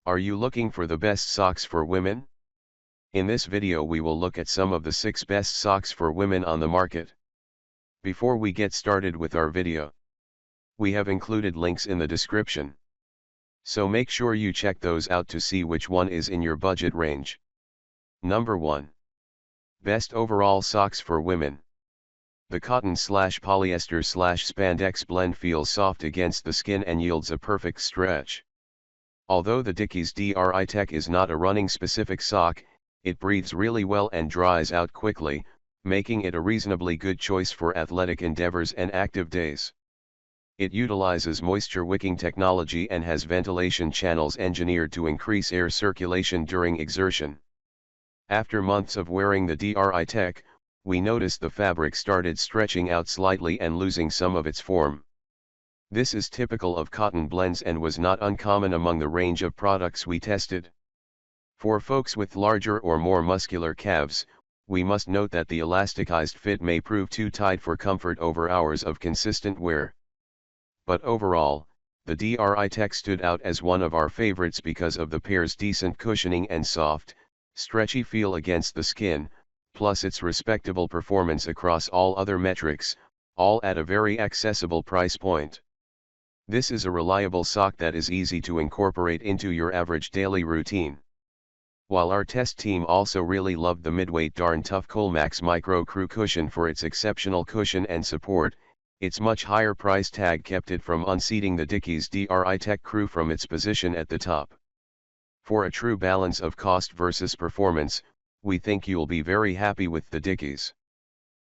Are you looking for the best socks for women? In this video we will look at some of the 6 best socks for women on the market. Before we get started with our video, we have included links in the description. So make sure you check those out to see which one is in your budget range. Number 1. Best overall socks for women. The cotton/polyester/spandex blend feels soft against the skin and yields a perfect stretch. Although the Dickies Dri Tech is not a running specific sock, it breathes really well and dries out quickly, making it a reasonably good choice for athletic endeavors and active days. It utilizes moisture wicking technology and has ventilation channels engineered to increase air circulation during exertion. After months of wearing the Dri Tech, we noticed the fabric started stretching out slightly and losing some of its form. This is typical of cotton blends and was not uncommon among the range of products we tested. For folks with larger or more muscular calves, we must note that the elasticized fit may prove too tight for comfort over hours of consistent wear. But overall, the Dri Tech stood out as one of our favorites because of the pair's decent cushioning and soft, stretchy feel against the skin, plus its respectable performance across all other metrics, all at a very accessible price point. This is a reliable sock that is easy to incorporate into your average daily routine. While our test team also really loved the midweight Darn Tough Coolmax Micro Crew cushion for its exceptional cushion and support, its much higher price tag kept it from unseating the Dickies Dri Tech Crew from its position at the top. For a true balance of cost versus performance, we think you'll be very happy with the Dickies.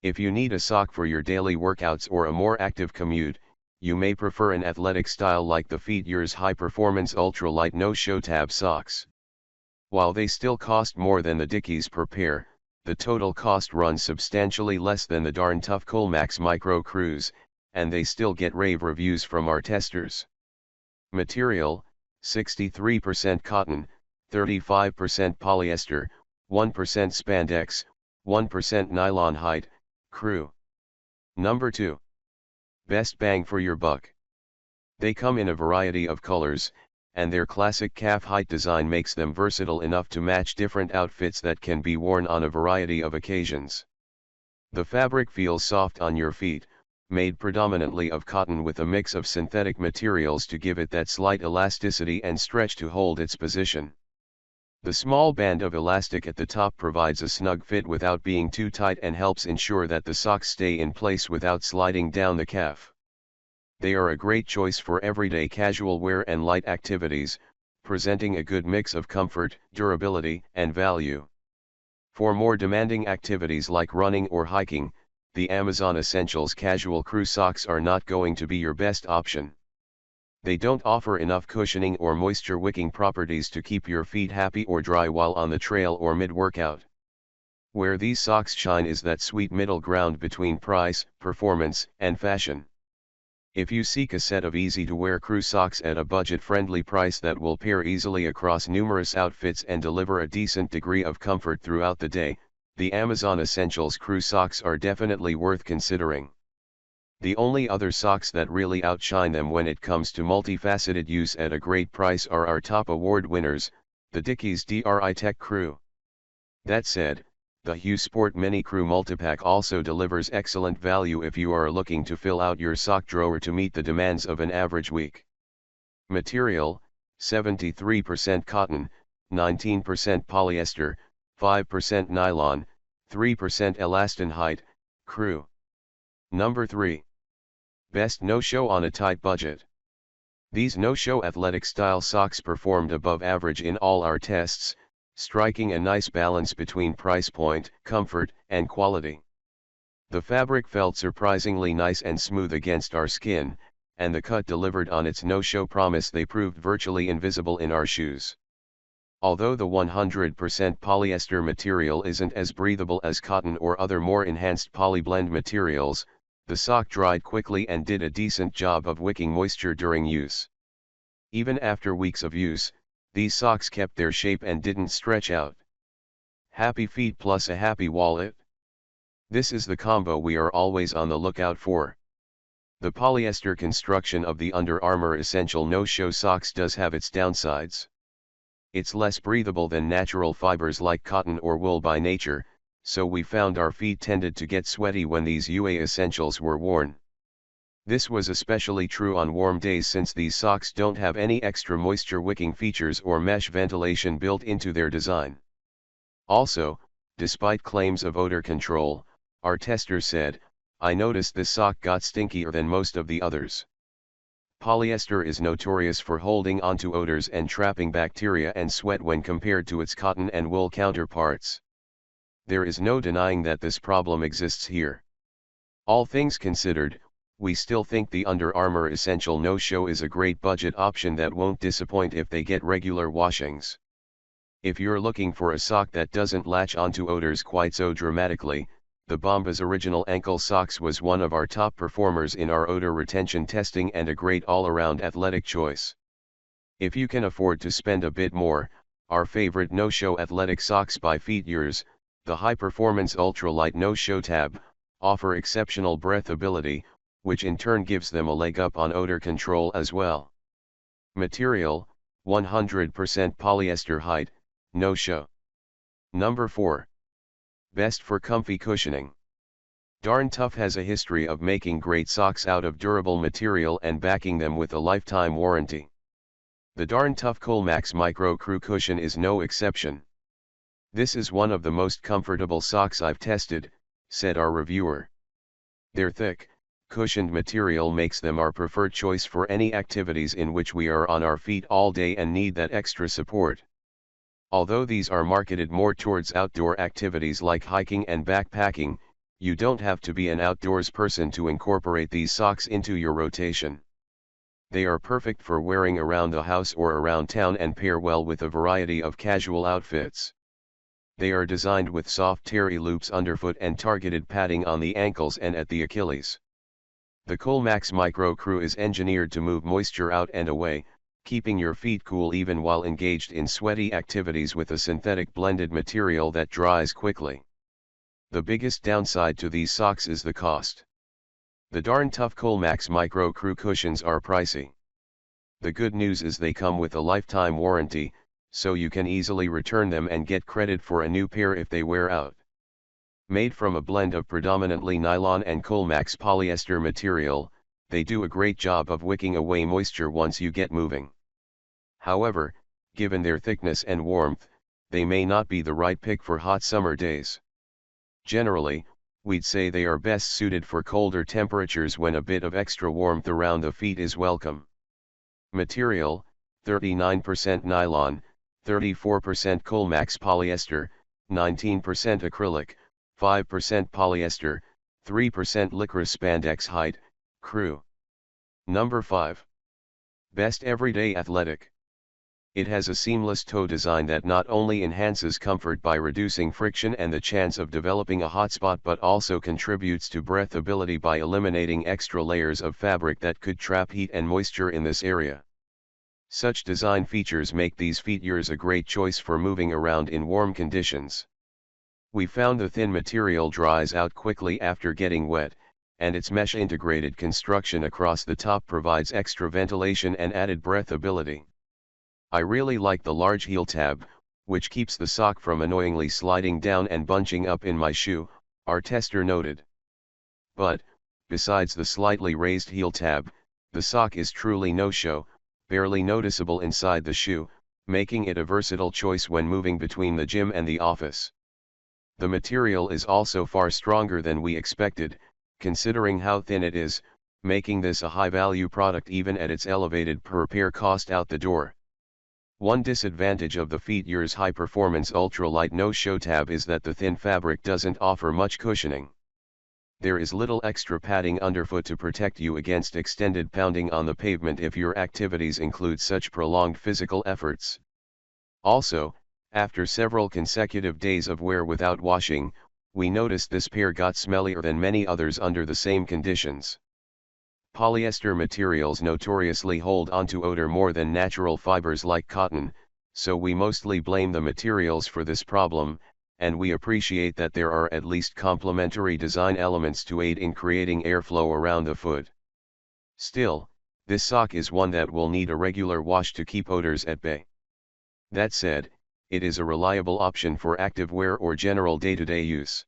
If you need a sock for your daily workouts or a more active commute, you may prefer an athletic style like the Feetures high-performance ultralight no-show tab socks. While they still cost more than the Dickies per pair, the total cost runs substantially less than the Darn Tough Coolmax Micro Crews, and they still get rave reviews from our testers. Material: 63% cotton, 35% polyester, 1% spandex, 1% nylon. Height, Crew. Number 2. Best bang for your buck. They come in a variety of colors, and their classic calf height design makes them versatile enough to match different outfits that can be worn on a variety of occasions. The fabric feels soft on your feet, made predominantly of cotton with a mix of synthetic materials to give it that slight elasticity and stretch to hold its position. The small band of elastic at the top provides a snug fit without being too tight and helps ensure that the socks stay in place without sliding down the calf. They are a great choice for everyday casual wear and light activities, presenting a good mix of comfort, durability, and value. For more demanding activities like running or hiking, the Amazon Essentials Casual Crew socks are not going to be your best option. They don't offer enough cushioning or moisture wicking properties to keep your feet happy or dry while on the trail or mid-workout. Where these socks shine is that sweet middle ground between price, performance, and fashion. If you seek a set of easy-to-wear crew socks at a budget-friendly price that will pair easily across numerous outfits and deliver a decent degree of comfort throughout the day, the Amazon Essentials Crew socks are definitely worth considering. The only other socks that really outshine them when it comes to multifaceted use at a great price are our top award winners, the Dickies Dri Tech Crew. That said, the Hue Sport Mini Crew Multipack also delivers excellent value if you are looking to fill out your sock drawer to meet the demands of an average week. Material: 73% cotton, 19% polyester, 5% nylon, 3% elastin. Height, Crew. Number 3. Best no-show on a tight budget. These no-show athletic style socks performed above average in all our tests, striking a nice balance between price point, comfort, and quality. The fabric felt surprisingly nice and smooth against our skin, and the cut delivered on its no-show promise. They proved virtually invisible in our shoes. Although the 100% polyester material isn't as breathable as cotton or other more enhanced polyblend materials, the sock dried quickly and did a decent job of wicking moisture during use. Even after weeks of use, these socks kept their shape and didn't stretch out. Happy feet plus a happy wallet. This is the combo we are always on the lookout for. The polyester construction of the Under Armour Essential No-Show socks does have its downsides. It's less breathable than natural fibers like cotton or wool by nature, so we found our feet tended to get sweaty when these UA essentials were worn. This was especially true on warm days since these socks don't have any extra moisture wicking features or mesh ventilation built into their design. Also, despite claims of odor control, our tester said, "I noticed this sock got stinkier than most of the others." Polyester is notorious for holding onto odors and trapping bacteria and sweat when compared to its cotton and wool counterparts. There is no denying that this problem exists here. All things considered, we still think the Under Armour Essential No-Show is a great budget option that won't disappoint if they get regular washings. If you're looking for a sock that doesn't latch onto odors quite so dramatically, the Bombas Original Ankle Socks was one of our top performers in our odor retention testing and a great all-around athletic choice. If you can afford to spend a bit more, our favorite no-show athletic socks by Feetures, the high-performance ultralight no-show tab, offer exceptional breathability, which in turn gives them a leg up on odor control as well. Material, 100% polyester. Height, no-show. Number 4. Best for comfy cushioning. Darn Tough has a history of making great socks out of durable material and backing them with a lifetime warranty. The Darn Tough Colmax Micro Crew Cushion is no exception. "This is one of the most comfortable socks I've tested," said our reviewer. Their thick, cushioned material makes them our preferred choice for any activities in which we are on our feet all day and need that extra support. Although these are marketed more towards outdoor activities like hiking and backpacking, you don't have to be an outdoors person to incorporate these socks into your rotation. They are perfect for wearing around the house or around town and pair well with a variety of casual outfits. They are designed with soft terry loops underfoot and targeted padding on the ankles and at the Achilles. The Colmax Micro Crew is engineered to move moisture out and away, keeping your feet cool even while engaged in sweaty activities with a synthetic blended material that dries quickly. The biggest downside to these socks is the cost. The Darn Tough Colmax Micro Crew cushions are pricey. The good news is they come with a lifetime warranty, so you can easily return them and get credit for a new pair if they wear out. Made from a blend of predominantly nylon and Colmax polyester material, they do a great job of wicking away moisture once you get moving. However, given their thickness and warmth, they may not be the right pick for hot summer days. Generally, we'd say they are best suited for colder temperatures when a bit of extra warmth around the feet is welcome. Material, 39% nylon, 34% Colmax polyester, 19% acrylic, 5% polyester, 3% licorice spandex. Height, crew. Number 5. Best everyday athletic. It has a seamless toe design that not only enhances comfort by reducing friction and the chance of developing a hot spot but also contributes to breathability by eliminating extra layers of fabric that could trap heat and moisture in this area. Such design features make these Feetures a great choice for moving around in warm conditions. We found the thin material dries out quickly after getting wet, and its mesh-integrated construction across the top provides extra ventilation and added breathability. I really like the large heel tab, which keeps the sock from annoyingly sliding down and bunching up in my shoe, our tester noted. But, besides the slightly raised heel tab, the sock is truly no-show, barely noticeable inside the shoe, making it a versatile choice when moving between the gym and the office. The material is also far stronger than we expected, considering how thin it is, making this a high-value product even at its elevated per-pair cost out the door. One disadvantage of the Feetures high-performance ultralight no-show tab is that the thin fabric doesn't offer much cushioning. There is little extra padding underfoot to protect you against extended pounding on the pavement if your activities include such prolonged physical efforts. Also, after several consecutive days of wear without washing, we noticed this pair got smellier than many others under the same conditions. Polyester materials notoriously hold onto odor more than natural fibers like cotton, so we mostly blame the materials for this problem, and we appreciate that there are at least complementary design elements to aid in creating airflow around the foot. Still, this sock is one that will need a regular wash to keep odors at bay. That said, it is a reliable option for active wear or general day-to-day use.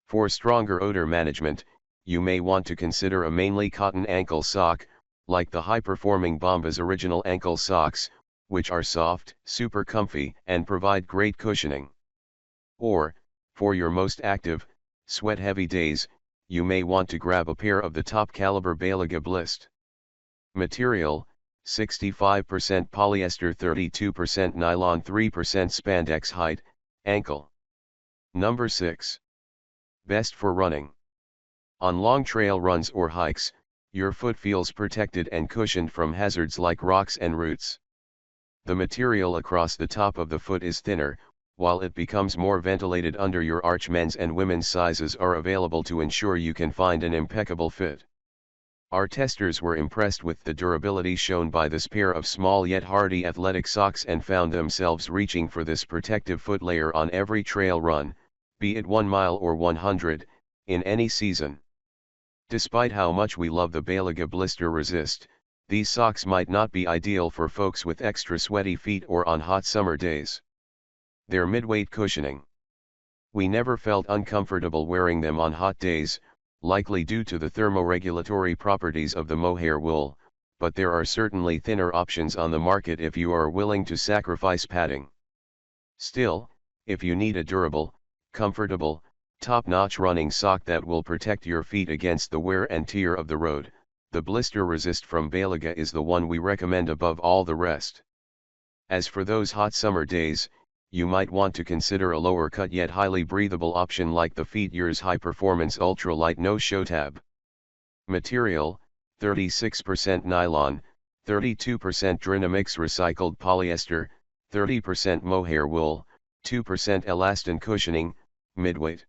For stronger odor management, you may want to consider a mainly cotton ankle sock, like the high-performing Bombas Original ankle socks, which are soft, super comfy, and provide great cushioning. Or, for your most active, sweat-heavy days, you may want to grab a pair of the top-caliber Belaga Blist. Material: 65% polyester, 32% nylon, 3% spandex. Height: ankle. Number 6. Best for running. On long trail runs or hikes, your foot feels protected and cushioned from hazards like rocks and roots. The material across the top of the foot is thinner, while it becomes more ventilated under your arch. Men's and women's sizes are available to ensure you can find an impeccable fit. Our testers were impressed with the durability shown by this pair of small yet hardy athletic socks and found themselves reaching for this protective foot layer on every trail run, be it 1 mile or 100, in any season. Despite how much we love the Belaga Blister Resist, these socks might not be ideal for folks with extra sweaty feet or on hot summer days. Their mid-weight cushioning. We never felt uncomfortable wearing them on hot days, likely due to the thermoregulatory properties of the mohair wool, but there are certainly thinner options on the market if you are willing to sacrifice padding. Still, if you need a durable, comfortable, top-notch running sock that will protect your feet against the wear and tear of the road, the Blister Resist from Belaga is the one we recommend above all the rest. As for those hot summer days, you might want to consider a lower cut yet highly breathable option like the Feetyear's High Performance Ultralight No-Show Tab. Material: 36% nylon, 32% Drinamix recycled polyester, 30% mohair wool, 2% elastin. Cushioning: midweight.